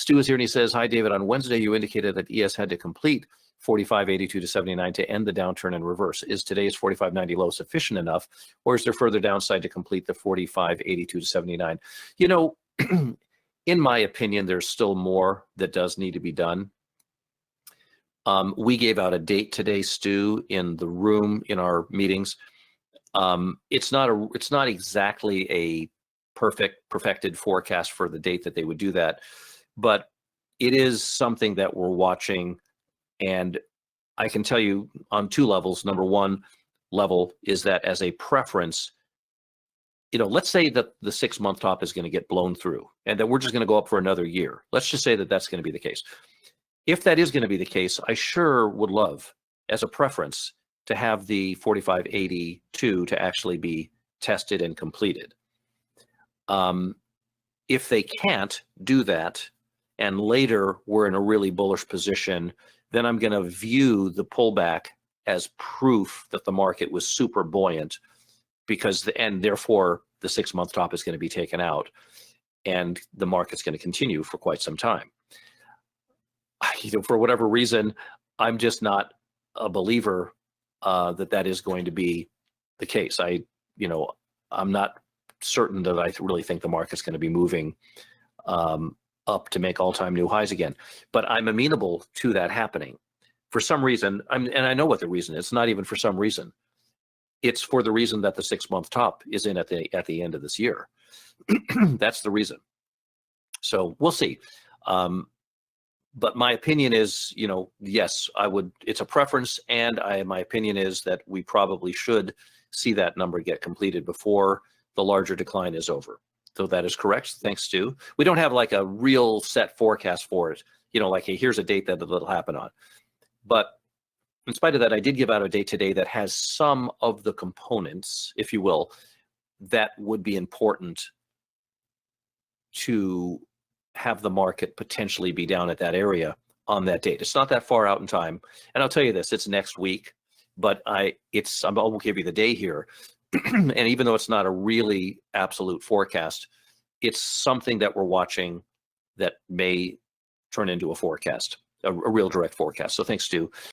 Stu is here and he says, hi, David. On Wednesday, you indicated that ES had to complete 45.82 to 79 to end the downturn and reverse. Is today's 45.90 low sufficient enough, or is there further downside to complete the 45.82 to 79? You know, in my opinion, there's still more that does need to be done. We gave out a date today, Stu, in the room in our meetings. It's not exactly a perfected forecast for the date that they would do that, but it is something that we're watching. And I can tell you on two levels. Number one level is that as a preference, you know, let's say that the 6-month top is going to get blown through and that we're just going to go up for another year. Let's just say that that's going to be the case. If that is going to be the case, I sure would love, as a preference, to have the 45.82 to actually be tested and completed. If they can't do that, and later we're in a really bullish position, then I'm going to view the pullback as proof that the market was super buoyant, and therefore the 6-month top is going to be taken out, and the market's going to continue for quite some time. You know, for whatever reason, I'm just not a believer that is going to be the case. I'm not certain that I really think the market's going to be moving up to make all-time new highs again. But I'm amenable to that happening. For some reason, and I know what the reason is. It's not even for some reason. It's for the reason that the 6-month top is in at the end of this year. That's the reason. So we'll see. But my opinion is, you know, yes, I would. It's a preference, and my opinion is that we probably should see that number get completed before the larger decline is over. So that is correct. Thanks, Stu. We don't have like a real set forecast for it. You know, like, hey, here's a date that it'll happen on. But in spite of that, I did give out a date today that has some of the components, if you will, that would be important to have the market potentially be down at that area on that date. It's not that far out in time. And I'll tell you this, it's next week, but I'll give you the day here. And even though it's not a really absolute forecast, it's something that we're watching that may turn into a forecast, a real direct forecast. So thanks, Stu.